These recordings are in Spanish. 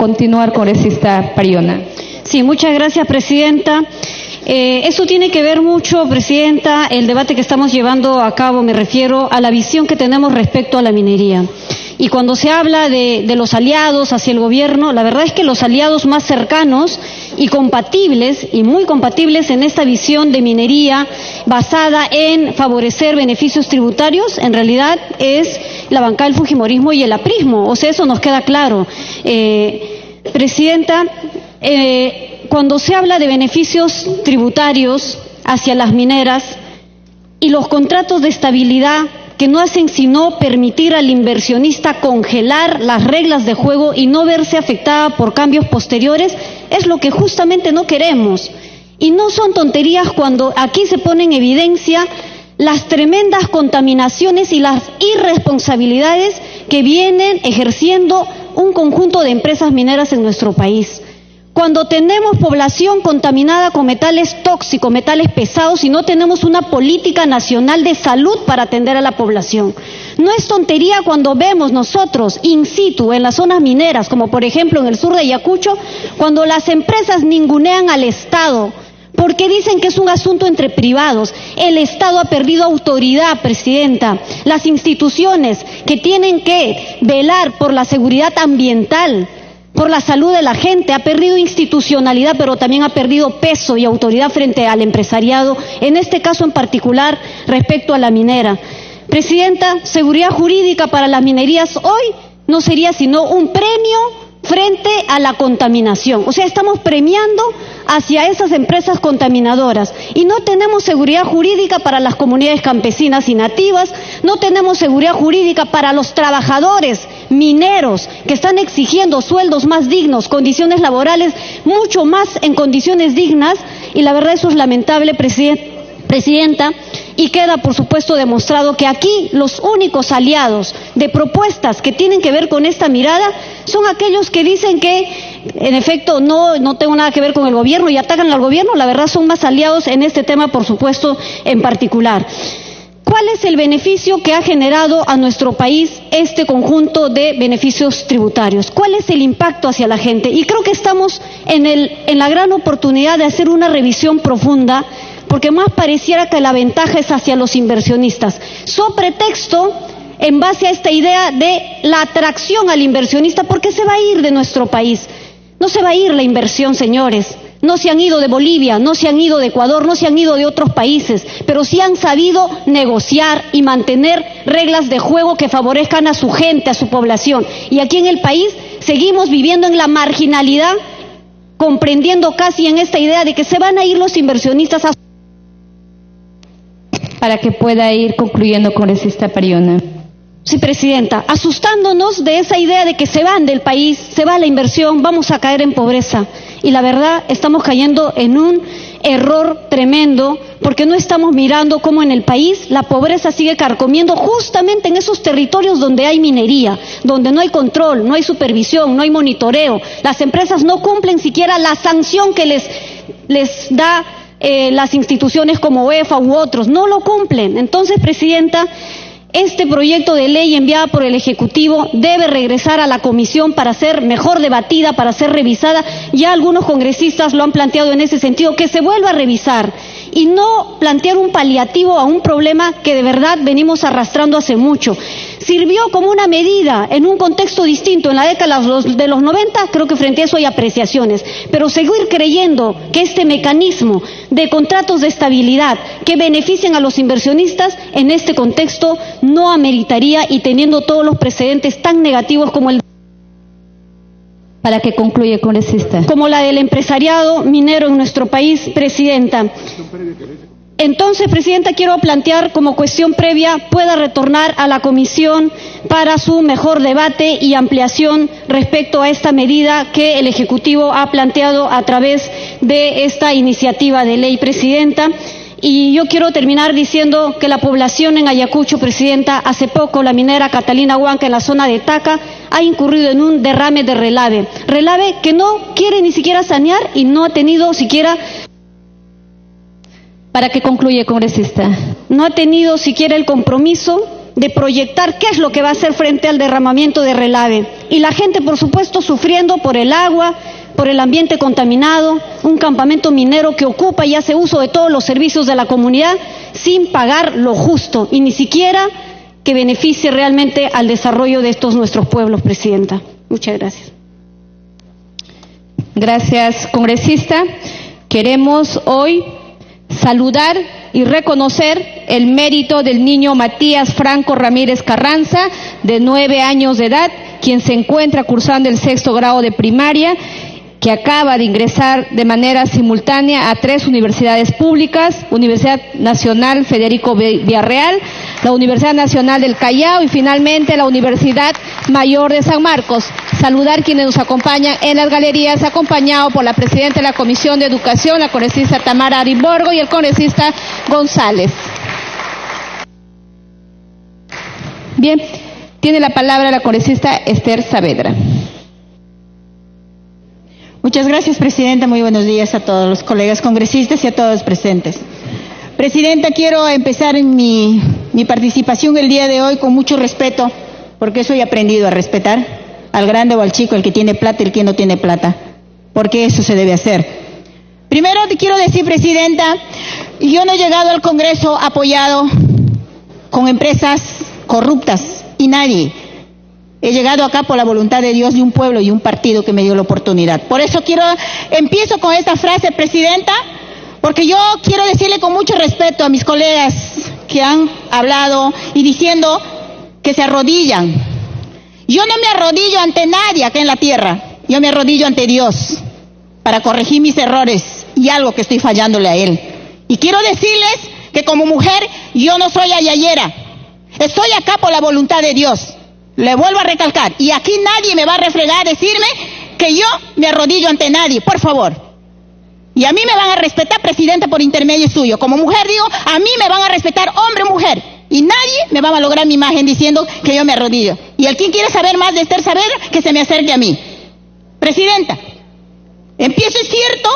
continuar, congresista Pariona. Sí, muchas gracias, presidenta. Eso tiene que ver mucho, presidenta, el debate que estamos llevando a cabo, me refiero a la visión que tenemos respecto a la minería. Y cuando se habla de los aliados hacia el gobierno, la verdad es que los aliados más cercanos y compatibles, y muy compatibles en esta visión de minería basada en favorecer beneficios tributarios, en realidad es la bancada del fujimorismo y el aprismo. O sea, eso nos queda claro. Presidenta, cuando se habla de beneficios tributarios hacia las mineras y los contratos de estabilidad que no hacen sino permitir al inversionista congelar las reglas de juego y no verse afectada por cambios posteriores, es lo que justamente no queremos. Y no son tonterías cuando aquí se pone en evidencia las tremendas contaminaciones y las irresponsabilidades que vienen ejerciendo un conjunto de empresas mineras en nuestro país. Cuando tenemos población contaminada con metales tóxicos, metales pesados, y no tenemos una política nacional de salud para atender a la población. No es tontería cuando vemos nosotros in situ en las zonas mineras, como por ejemplo en el sur de Ayacucho, cuando las empresas ningunean al Estado, porque dicen que es un asunto entre privados. El Estado ha perdido autoridad, presidenta. Las instituciones que tienen que velar por la seguridad ambiental, por la salud de la gente, ha perdido institucionalidad, pero también ha perdido peso y autoridad frente al empresariado, en este caso en particular respecto a la minera. Presidenta, seguridad jurídica para las minerías hoy no sería sino un premio frente a la contaminación. O sea, estamos premiando hacia esas empresas contaminadoras y no tenemos seguridad jurídica para las comunidades campesinas y nativas, no tenemos seguridad jurídica para los trabajadores mineros que están exigiendo sueldos más dignos, condiciones laborales mucho más en condiciones dignas, y la verdad eso es lamentable, presidenta, y queda por supuesto demostrado que aquí los únicos aliados de propuestas que tienen que ver con esta mirada son aquellos que dicen que en efecto no tengo nada que ver con el gobierno y atacan al gobierno. La verdad son más aliados en este tema, por supuesto, en particular. ¿Cuál es el beneficio que ha generado a nuestro país este conjunto de beneficios tributarios? ¿Cuál es el impacto hacia la gente? Y creo que estamos en la gran oportunidad de hacer una revisión profunda, porque más pareciera que la ventaja es hacia los inversionistas. So pretexto, en base a esta idea de la atracción al inversionista, ¿por qué se va a ir de nuestro país? No se va a ir la inversión, señores. No se han ido de Bolivia, no se han ido de Ecuador, no se han ido de otros países, pero sí han sabido negociar y mantener reglas de juego que favorezcan a su gente, a su población. Y aquí en el país seguimos viviendo en la marginalidad, comprendiendo casi en esta idea de que se van a ir los inversionistas a... Para que pueda ir concluyendo, congresista Pariona. Sí, presidenta, asustándonos de esa idea de que se van del país, se va la inversión, vamos a caer en pobreza. Y la verdad, estamos cayendo en un error tremendo, porque no estamos mirando cómo en el país la pobreza sigue carcomiendo justamente en esos territorios donde hay minería, donde no hay control, no hay supervisión, no hay monitoreo. Las empresas no cumplen siquiera la sanción que les da las instituciones como UEFA u otros, no lo cumplen. Entonces, presidenta, este proyecto de ley enviada por el Ejecutivo debe regresar a la comisión para ser mejor debatida, para ser revisada. Ya algunos congresistas lo han planteado en ese sentido, que se vuelva a revisar y no plantear un paliativo a un problema que de verdad venimos arrastrando hace mucho. Sirvió como una medida en un contexto distinto en la década de los 90, creo que frente a eso hay apreciaciones, pero seguir creyendo que este mecanismo de contratos de estabilidad que beneficien a los inversionistas en este contexto no ameritaría, y teniendo todos los precedentes tan negativos como el... Para que concluya, congresista. Como la del empresariado minero en nuestro país, presidenta. Entonces, presidenta, quiero plantear como cuestión previa pueda retornar a la comisión para su mejor debate y ampliación respecto a esta medida que el Ejecutivo ha planteado a través de esta iniciativa de ley, presidenta. Y yo quiero terminar diciendo que la población en Ayacucho, presidenta, hace poco la minera Catalina Huanca en la zona de Taca ha incurrido en un derrame de relave que no quiere ni siquiera sanear y no ha tenido siquiera... Para que concluya, congresista. No ha tenido siquiera el compromiso de proyectar qué es lo que va a hacer frente al derramamiento de Relave. Y la gente, por supuesto, sufriendo por el agua, por el ambiente contaminado, un campamento minero que ocupa y hace uso de todos los servicios de la comunidad sin pagar lo justo y ni siquiera que beneficie realmente al desarrollo de estos nuestros pueblos, Presidenta. Muchas gracias. Gracias, congresista. Queremos hoy saludar y reconocer el mérito del niño Matías Franco Ramírez Carranza, de 9 años de edad, quien se encuentra cursando el 6º grado de primaria, que acaba de ingresar de manera simultánea a 3 universidades públicas: Universidad Nacional Federico Villarreal, la Universidad Nacional del Callao y finalmente la Universidad Mayor de San Marcos. Saludar quienes nos acompañan en las galerías, acompañado por la presidenta de la Comisión de Educación, la congresista Tamara Arimborgo, y el congresista González. Bien, tiene la palabra la congresista Esther Saavedra. Muchas gracias, Presidenta. Muy buenos días a todos los colegas congresistas y a todos los presentes. Presidenta, quiero empezar en mi participación el día de hoy con mucho respeto, porque eso he aprendido a respetar, al grande o al chico, el que tiene plata y el que no tiene plata, porque eso se debe hacer. Primero te quiero decir, Presidenta, yo no he llegado al Congreso apoyado con empresas corruptas y nadie. He llegado acá por la voluntad de Dios, de un pueblo y un partido que me dio la oportunidad. Por eso empiezo con esta frase, Presidenta, porque yo quiero decirle con mucho respeto a mis colegas que han hablado y diciendo que se arrodillan. Yo no me arrodillo ante nadie acá en la tierra, yo me arrodillo ante Dios para corregir mis errores y algo que estoy fallándole a Él. Y quiero decirles que como mujer yo no soy ayayera, estoy acá por la voluntad de Dios. Le vuelvo a recalcar, y aquí nadie me va a refregar a decirme que yo me arrodillo ante nadie, por favor. Y a mí me van a respetar, Presidenta, por intermedio suyo. Como mujer digo, a mí me van a respetar hombre o mujer. Y nadie me va a malograr mi imagen diciendo que yo me arrodillo. Y el quien quiere saber más de Esther Saavedra, que se me acerque a mí. Presidenta, empiezo, es cierto,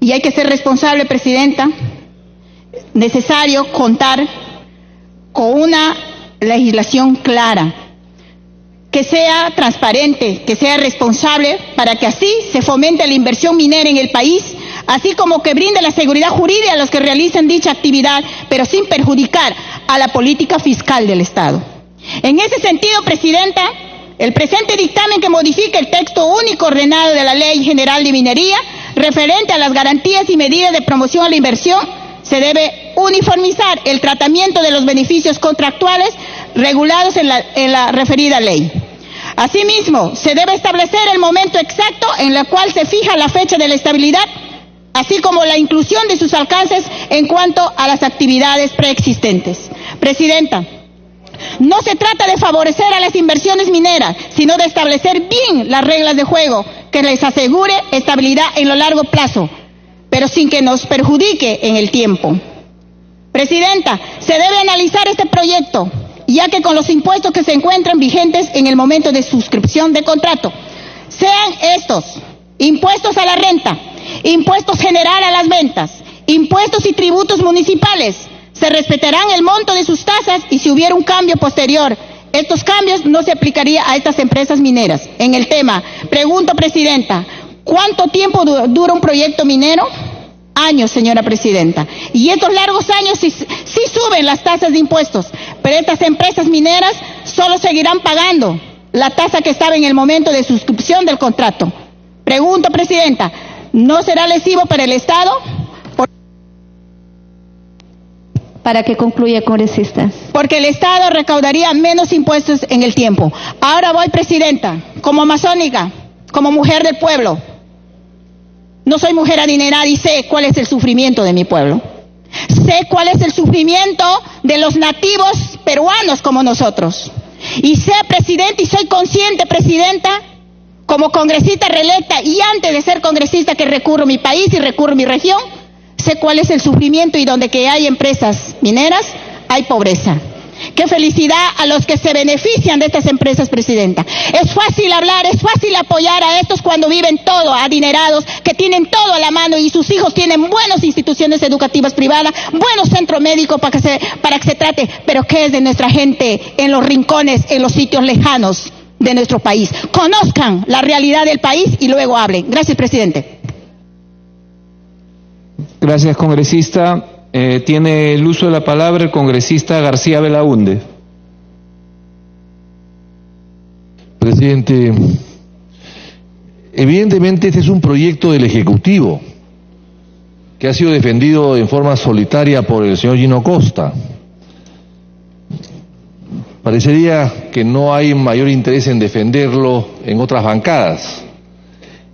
y hay que ser responsable, Presidenta, necesario contar con una legislación clara, que sea transparente, que sea responsable, para que así se fomente la inversión minera en el país, así como que brinde la seguridad jurídica a los que realicen dicha actividad, pero sin perjudicar a la política fiscal del Estado. En ese sentido, Presidenta, el presente dictamen que modifica el texto único ordenado de la Ley General de Minería, referente a las garantías y medidas de promoción a la inversión, se debe uniformizar el tratamiento de los beneficios contractuales regulados en la referida ley. Asimismo, se debe establecer el momento exacto en el cual se fija la fecha de la estabilidad, así como la inclusión de sus alcances en cuanto a las actividades preexistentes. Presidenta, no se trata de favorecer a las inversiones mineras, sino de establecer bien las reglas de juego que les asegure estabilidad en lo largo plazo, pero sin que nos perjudique en el tiempo. Presidenta, se debe analizar este proyecto, ya que con los impuestos que se encuentran vigentes en el momento de suscripción de contrato, sean estos impuestos a la renta, impuestos general a las ventas, impuestos y tributos municipales, se respetarán el monto de sus tasas y si hubiera un cambio posterior, estos cambios no se aplicaría a estas empresas mineras. En el tema, pregunto, Presidenta, ¿cuánto tiempo dura un proyecto minero? Años, señora Presidenta. Y estos largos años sí suben las tasas de impuestos, pero estas empresas mineras solo seguirán pagando la tasa que estaba en el momento de suscripción del contrato. Pregunto, Presidenta, ¿no será lesivo para el Estado? Para que concluya, congresista. Porque el Estado recaudaría menos impuestos en el tiempo. Ahora voy, Presidenta, como amazónica, como mujer del pueblo. No soy mujer adinerada y sé cuál es el sufrimiento de mi pueblo. Sé cuál es el sufrimiento de los nativos peruanos como nosotros. Y sé, Presidenta, y soy consciente, Presidenta, como congresista reelecta y antes de ser congresista que recurro a mi país y recurro a mi región, sé cuál es el sufrimiento y donde que hay empresas mineras hay pobreza. qué felicidad a los que se benefician de estas empresas, presidenta. Es fácil hablar, es fácil apoyar a estos cuando viven todo adinerados, que tienen todo a la mano y sus hijos tienen buenas instituciones educativas privadas, buenos centros médicos para que se trate. Pero ¿qué es de nuestra gente en los rincones, en los sitios lejanos de nuestro país? Conozcan la realidad del país y luego hablen. Gracias, presidente. Gracias, congresista. Tiene el uso de la palabra el congresista García Belaúnde. Presidente, evidentemente este es un proyecto del Ejecutivo que ha sido defendido en forma solitaria por el señor Gino Costa. Parecería que no hay mayor interés en defenderlo en otras bancadas.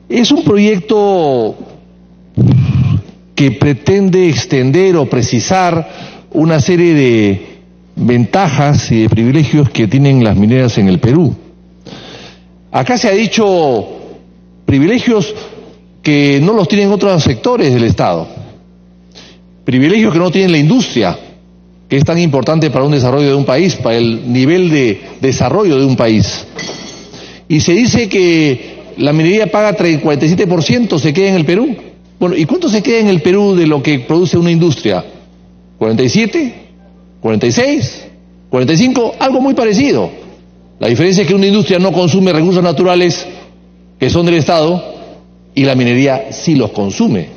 Es un proyecto que pretende extender o precisar una serie de ventajas y de privilegios que tienen las mineras en el Perú. Acá se ha dicho privilegios que no los tienen otros sectores del Estado, privilegios que no tiene la industria, que es tan importante para un desarrollo de un país, para el nivel de desarrollo de un país. Y se dice que la minería paga 47%, se queda en el Perú. Bueno, ¿y cuánto se queda en el Perú de lo que produce una industria? ¿47? ¿46? ¿45? Algo muy parecido. La diferencia es que una industria no consume recursos naturales que son del Estado y la minería sí los consume.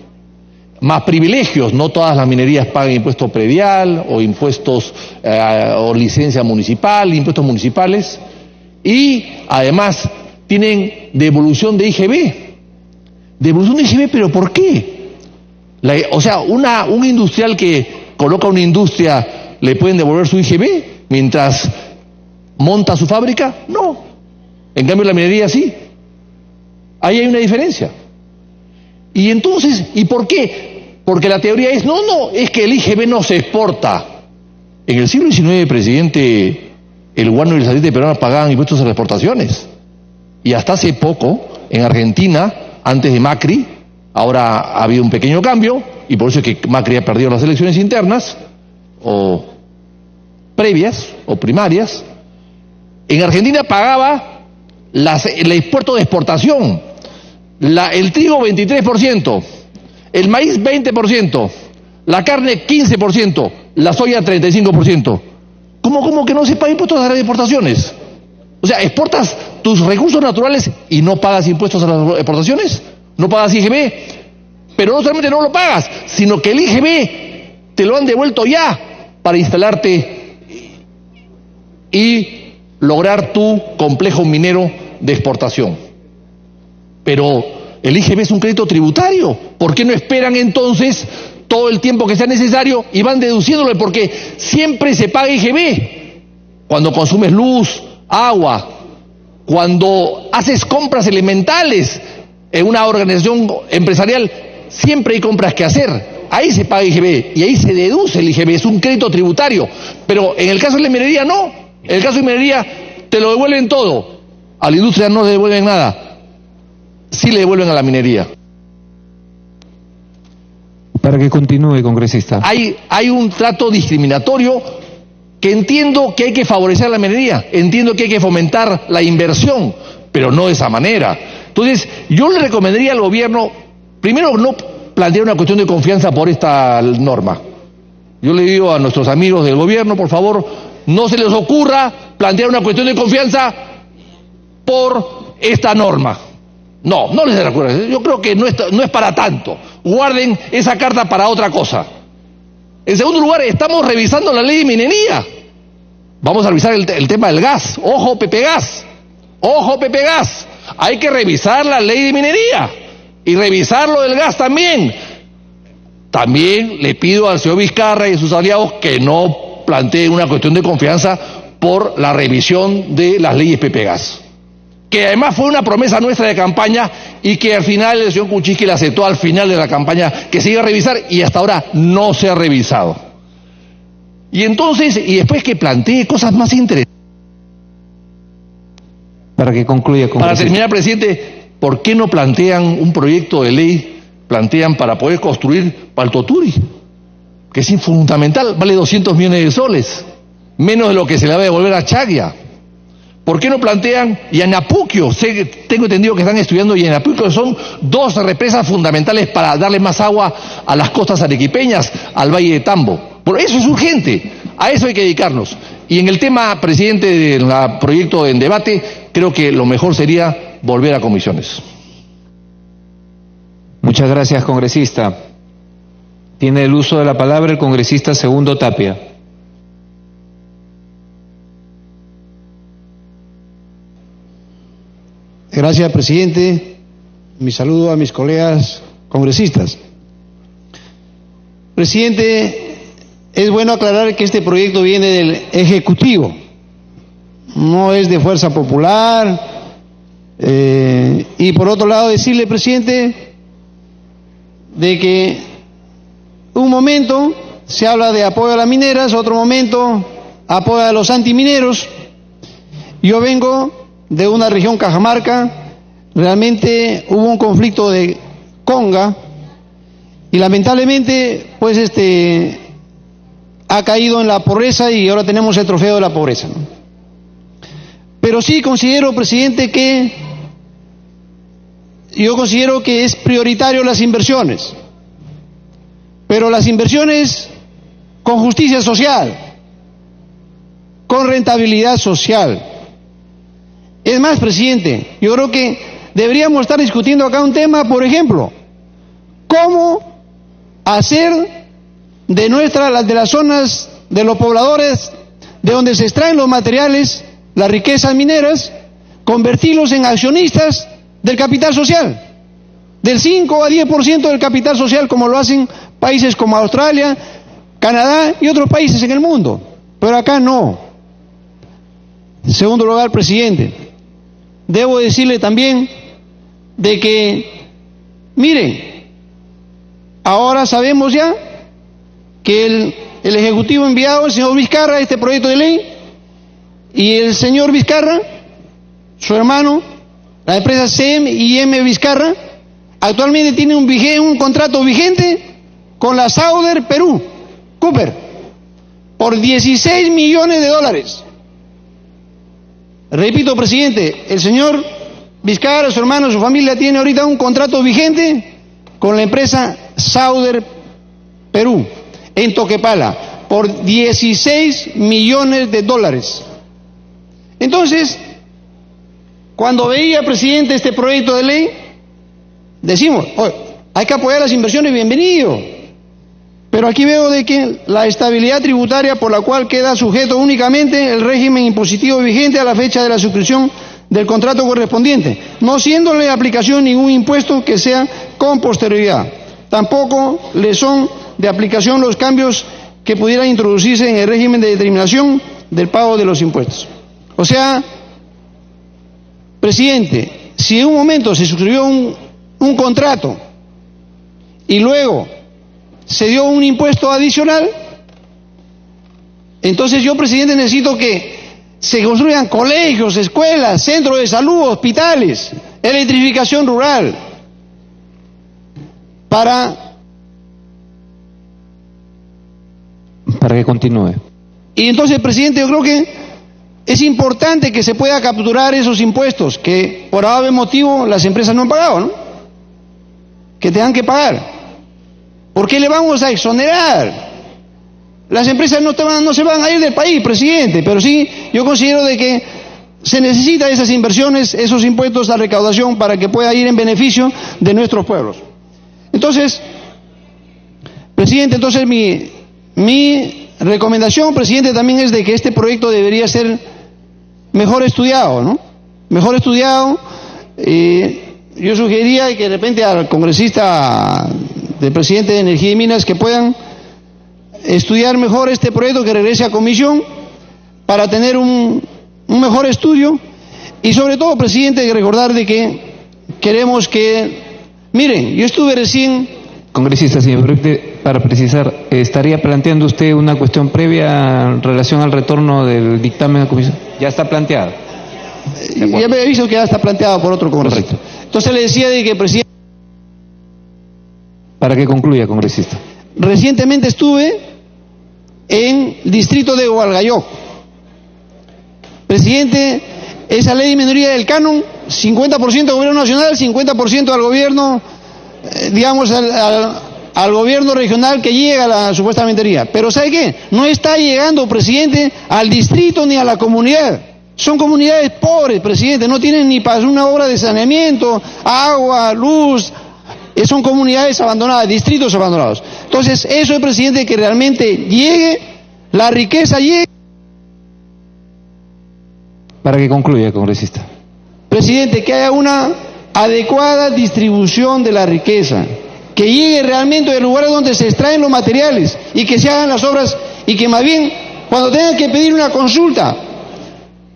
Más privilegios, no todas las minerías pagan impuesto predial o impuestos o licencia municipal, impuestos municipales, y además tienen devolución de IGB. Devolución de IGB, ¿pero por qué? Un industrial que coloca una industria, ¿le pueden devolver su IGB mientras monta su fábrica? No. En cambio la minería sí. Ahí hay una diferencia. Y entonces, ¿y por qué? Porque la teoría es, es que el IGB no se exporta. En el siglo XIX, presidente, el guano y el satélite peruano pagaban impuestos a las exportaciones. Y hasta hace poco, en Argentina, antes de Macri, ahora ha habido un pequeño cambio, y por eso es que Macri ha perdido las elecciones internas, o previas, o primarias. En Argentina pagaba el impuesto de exportación, el trigo 23%, el maíz 20%, la carne 15%, la soya 35%. ¿Cómo que no se paga impuestos a las exportaciones? O sea, exportas tus recursos naturales y no pagas impuestos a las exportaciones, no pagas IGB, pero no solamente no lo pagas, sino que el IGB te lo han devuelto ya para instalarte y lograr tu complejo minero de exportación. Pero el IGB es un crédito tributario. ¿Por qué no esperan entonces todo el tiempo que sea necesario y van deduciéndolo? Porque siempre se paga IGB cuando consumes luz, agua, cuando haces compras elementales en una organización empresarial, siempre hay compras que hacer. Ahí se paga IGB y ahí se deduce el IGB, es un crédito tributario. Pero en el caso de la minería no. En el caso de minería te lo devuelven todo. A la industria no le devuelven nada. Sí le devuelven a la minería. Para que continúe, congresista. Hay un trato discriminatorio que entiendo que hay que favorecer a la minería, entiendo que hay que fomentar la inversión, pero no de esa manera. Entonces, yo le recomendaría al gobierno, primero, no plantear una cuestión de confianza por esta norma. Yo le digo a nuestros amigos del gobierno, por favor, no se les ocurra plantear una cuestión de confianza por esta norma. No les ocurra. Yo creo que no es para tanto. Guarden esa carta para otra cosa. En segundo lugar, estamos revisando la ley de minería. Vamos a revisar el tema del gas. Ojo, Pepe Gas. Ojo, Pepe Gas. Hay que revisar la ley de minería y revisar lo del gas también. También le pido al señor Vizcarra y a sus aliados que no planteen una cuestión de confianza por la revisión de las leyes Pepe Gas, que además fue una promesa nuestra de campaña y que al final el señor Kuczynski la aceptó al final de la campaña, que se iba a revisar y hasta ahora no se ha revisado. Y entonces, y después que plantee cosas más interesantes. Para que concluya, para terminar, presidente, ¿por qué no plantean un proyecto de ley, plantean para poder construir Paltoturi, que es fundamental, vale 200 millones de soles, menos de lo que se le va a devolver a Chagua. ¿Por qué no plantean Yanapuquio? Tengo entendido que están estudiando Yanapuquio, son dos represas fundamentales para darle más agua a las costas arequipeñas, al Valle de Tambo. Por eso es urgente, a eso hay que dedicarnos. Y en el tema, presidente, del proyecto en debate, creo que lo mejor sería volver a comisiones. Muchas gracias, congresista. Tiene el uso de la palabra el congresista Segundo Tapia. Gracias, presidente. Mi saludo a mis colegas congresistas. Presidente, es bueno aclarar que este proyecto viene del Ejecutivo, no es de Fuerza Popular. Y por otro lado decirle, presidente, de que un momento se habla de apoyo a las mineras, otro momento apoyo a los antimineros. Yo vengo de una región, Cajamarca, realmente hubo un conflicto de conga y lamentablemente pues ha caído en la pobreza y ahora tenemos el trofeo de la pobreza, ¿no? Pero sí considero, presidente, que es prioritario las inversiones, pero las inversiones con justicia social, con rentabilidad social. Es más, presidente, yo creo que deberíamos estar discutiendo acá un tema, por ejemplo, cómo hacer de las zonas de los pobladores, de donde se extraen los materiales, las riquezas mineras, convertirlos en accionistas del capital social, del 5 a 10% del capital social, como lo hacen países como Australia, Canadá y otros países en el mundo, pero acá no. En segundo lugar, presidente, debo decirle también de que, miren, ahora sabemos ya que el Ejecutivo ha enviado al señor Vizcarra este proyecto de ley y el señor Vizcarra, su hermano, la empresa CM Vizcarra, actualmente tiene un contrato vigente con la Sauder Perú, Cooper, por $16 millones. Repito, presidente, el señor Vizcarra, su hermano, su familia tiene ahorita un contrato vigente con la empresa Sauder Perú, en Toquepala, por $16 millones. Entonces, cuando veía, presidente, este proyecto de ley, decimos, hay que apoyar las inversiones, bienvenido. Pero aquí veo de que la estabilidad tributaria por la cual queda sujeto únicamente el régimen impositivo vigente a la fecha de la suscripción del contrato correspondiente, no siéndole de aplicación ningún impuesto que sea con posterioridad. Tampoco le son de aplicación los cambios que pudieran introducirse en el régimen de determinación del pago de los impuestos. O sea, presidente, si en un momento se suscribió un contrato y luego se dio un impuesto adicional, entonces yo, presidente, necesito que se construyan colegios, escuelas, centros de salud, hospitales, electrificación rural, para que continúe. Y entonces, presidente, yo creo que es importante que se pueda capturar esos impuestos que por algún motivo las empresas no han pagado, ¿no? Que tengan que pagar. ¿Por qué le vamos a exonerar? Las empresas no se van a ir del país, presidente, pero sí, yo considero de que se necesitan esas inversiones, esos impuestos, la recaudación, para que pueda ir en beneficio de nuestros pueblos. Entonces, presidente, mi recomendación, presidente, también es de que este proyecto debería ser mejor estudiado, ¿no? Mejor estudiado. Yo sugeriría que de repente al congresista del presidente de Energía y Minas que puedan estudiar mejor este proyecto, que regrese a comisión para tener un mejor estudio y sobre todo, presidente, recordar de que queremos que, miren, yo estuve recién... Congresista, señor, para precisar, ¿estaría planteando usted una cuestión previa en relación al retorno del dictamen a comisión? ¿Ya está planteado? Ya me aviso que ya está planteado por otro congresista. Entonces le decía de que, presidente... Para que concluya, congresista. Recientemente estuve en el distrito de Hualgayoc, Presidente, esa ley de minoría del canon, 50% al gobierno nacional, 50% al gobierno, digamos, al gobierno regional que llega a la supuesta minoría. Pero ¿sabe qué? No está llegando, presidente, al distrito ni a la comunidad. Son comunidades pobres, presidente, no tienen ni para una obra de saneamiento, agua, luz. Son comunidades abandonadas, distritos abandonados. Entonces, eso es, presidente, que realmente llegue, la riqueza llegue. Para que concluya, congresista. Presidente, que haya una adecuada distribución de la riqueza, que llegue realmente al lugar donde se extraen los materiales y que se hagan las obras, y que más bien, cuando tengan que pedir una consulta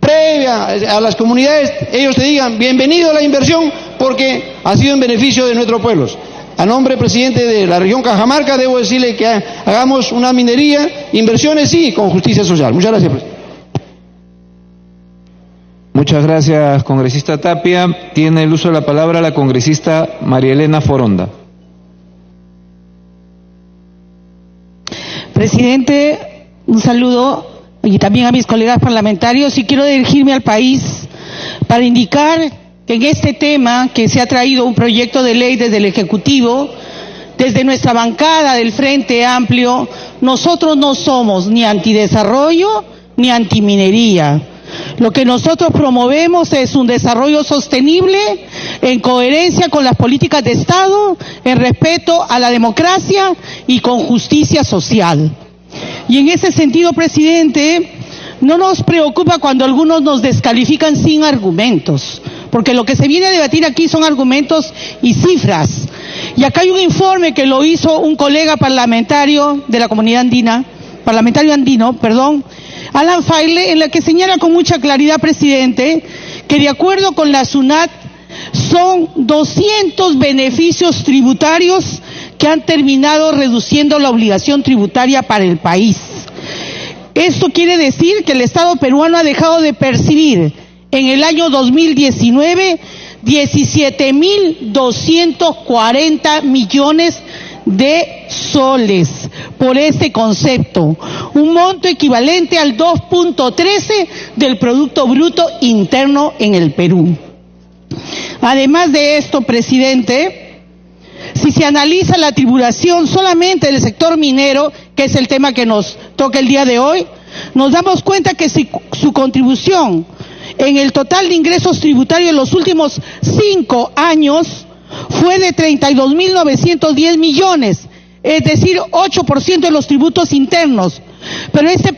previa a las comunidades, ellos te digan, bienvenido a la inversión, porque ha sido en beneficio de nuestros pueblos. A nombre, presidente, de la región Cajamarca, debo decirle que hagamos una minería, inversiones sí, con justicia social. Muchas gracias, presidente. Muchas gracias, congresista Tapia. Tiene el uso de la palabra la congresista María Elena Foronda. Presidente, un saludo y también a mis colegas parlamentarios, y quiero dirigirme al país para indicar que en este tema que se ha traído un proyecto de ley desde el Ejecutivo, desde nuestra bancada del Frente Amplio, nosotros no somos ni antidesarrollo ni antiminería. Lo que nosotros promovemos es un desarrollo sostenible en coherencia con las políticas de Estado, en respeto a la democracia y con justicia social. Y en ese sentido, presidente, no nos preocupa cuando algunos nos descalifican sin argumentos, porque lo que se viene a debatir aquí son argumentos y cifras. Y acá hay un informe que lo hizo un colega parlamentario de la comunidad andina, Alan Faile, en la que señala con mucha claridad, presidente, que de acuerdo con la SUNAT son 200 beneficios tributarios que han terminado reduciendo la obligación tributaria para el país. Esto quiere decir que el Estado peruano ha dejado de percibir en el año 2019 17.240 millones de soles por este concepto, un monto equivalente al 2.13 del Producto Bruto Interno en el Perú. Además de esto, presidente, si se analiza la tributación solamente del sector minero, que es el tema que nos toca el día de hoy, nos damos cuenta que su contribución en el total de ingresos tributarios en los últimos 5 años fue de 32.910 millones, es decir, 8% de los tributos internos. Pero este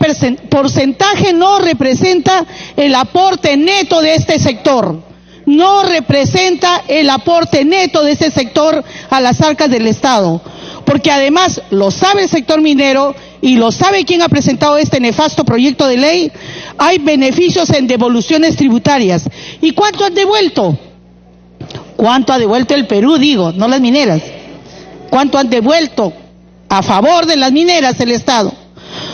porcentaje no representa el aporte neto de este sector. No representa el aporte neto de ese sector a las arcas del Estado. Porque además, lo sabe el sector minero y lo sabe quien ha presentado este nefasto proyecto de ley, hay beneficios en devoluciones tributarias. ¿Y cuánto han devuelto? ¿Cuánto ha devuelto el Perú, digo, no las mineras? ¿Cuánto han devuelto a favor de las mineras el Estado?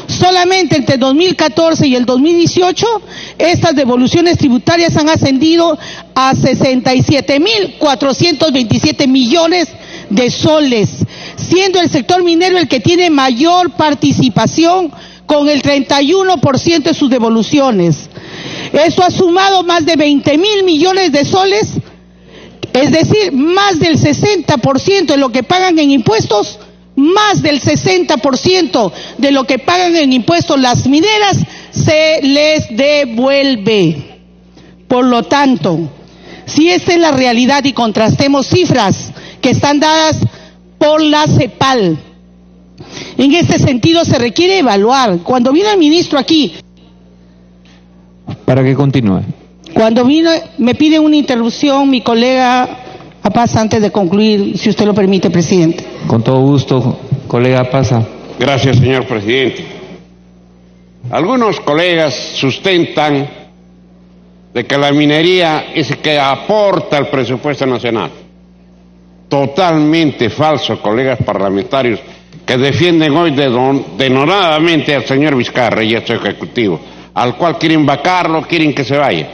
Solamente entre 2014 y el 2018, estas devoluciones tributarias han ascendido a 67.427 millones de soles, siendo el sector minero el que tiene mayor participación con el 31% de sus devoluciones. Eso ha sumado más de 20.000 millones de soles, es decir, más del 60% de lo que pagan en impuestos, más del 60% de lo que pagan en impuestos las mineras se les devuelve. Por lo tanto, si esta es la realidad y contrastemos cifras que están dadas por la CEPAL, en este sentido se requiere evaluar. Cuando vino el ministro aquí, para que continúe. Cuando vino, me pide una interrupción mi colega Apasa antes de concluir, si usted lo permite, presidente. Con todo gusto, colega Apasa. Gracias, señor presidente. Algunos colegas sustentan de que la minería es que aporta al presupuesto nacional. Totalmente falso, colegas parlamentarios que defienden hoy denodadamente al señor Vizcarra y a su ejecutivo, al cual quieren vacarlo, quieren que se vaya.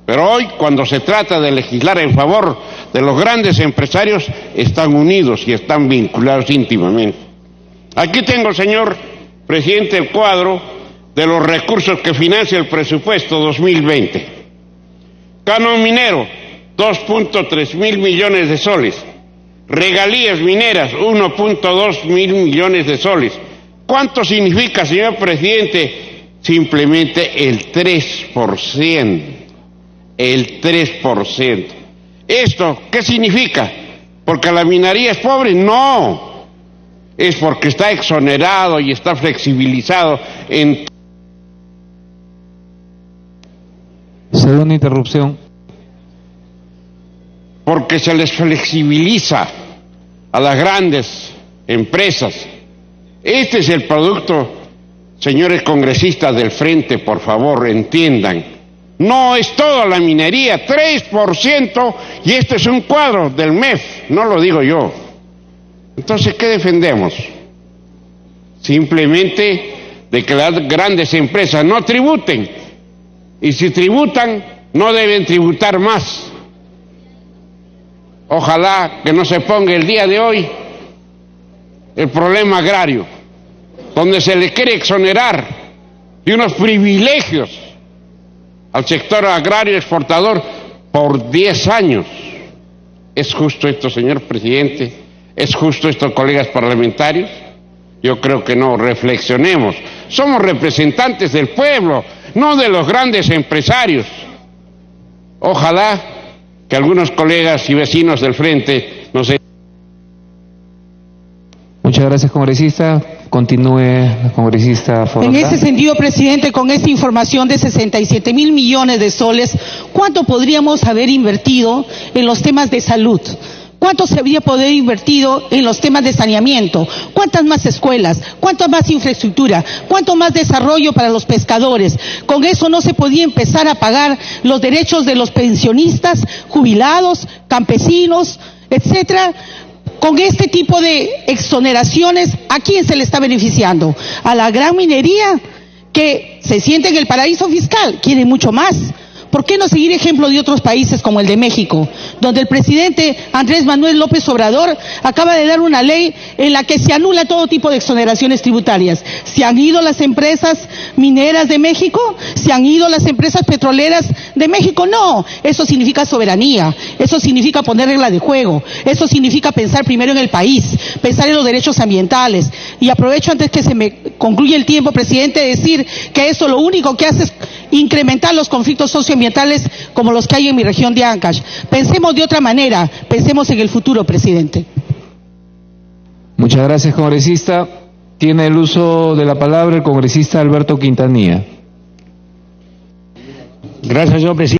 Pero hoy, cuando se trata de legislar en favor de los grandes empresarios, están unidos y están vinculados íntimamente. Aquí tengo, señor presidente, el cuadro de los recursos que financia el presupuesto 2020. Canon minero, 2.3 mil millones de soles. Regalías mineras, 1.2 mil millones de soles. ¿Cuánto significa, señor presidente? Simplemente el 3%. El 3%. ¿Esto qué significa? ¿Porque la minería es pobre? No. Es porque está exonerado y está flexibilizado en... Segunda interrupción. Porque se les flexibiliza a las grandes empresas. Este es el producto, señores congresistas del Frente, por favor, entiendan. No es toda la minería, 3%, y este es un cuadro del MEF, no lo digo yo. Entonces, ¿qué defendemos? Simplemente de que las grandes empresas no tributen, y si tributan, no deben tributar más. Ojalá que no se ponga el día de hoy el problema agrario, donde se le quiere exonerar de unos privilegios al sector agrario exportador por 10 años. ¿Es justo esto, señor presidente? ¿Es justo esto, colegas parlamentarios? Yo creo que no. Reflexionemos. Somos representantes del pueblo, no de los grandes empresarios. Ojalá que algunos colegas y vecinos del Frente nos... Muchas gracias, congresista. Continúe la congresista Foronda. En ese sentido, presidente, con esta información de 67 mil millones de soles, ¿cuánto podríamos haber invertido en los temas de salud? ¿Cuánto se habría podido invertido en los temas de saneamiento? ¿Cuántas más escuelas? ¿Cuánta más infraestructura? ¿Cuánto más desarrollo para los pescadores? Con eso no se podía empezar a pagar los derechos de los pensionistas, jubilados, campesinos, etcétera. Con este tipo de exoneraciones, ¿a quién se le está beneficiando? A la gran minería que se siente en el paraíso fiscal, quiere mucho más. ¿Por qué no seguir ejemplo de otros países como el de México, donde el presidente Andrés Manuel López Obrador acaba de dar una ley en la que se anula todo tipo de exoneraciones tributarias? ¿Se han ido las empresas mineras de México? ¿Se han ido las empresas petroleras de México? No, eso significa soberanía, eso significa poner regla de juego, eso significa pensar primero en el país, pensar en los derechos ambientales. Y aprovecho antes que se me concluya el tiempo, presidente, decir que eso lo único que hace es incrementar los conflictos socioambientales como los que hay en mi región de Ancash. Pensemos de otra manera, pensemos en el futuro, presidente. Muchas gracias, congresista. Tiene el uso de la palabra el congresista Alberto Quintanilla. Gracias, señor presidente.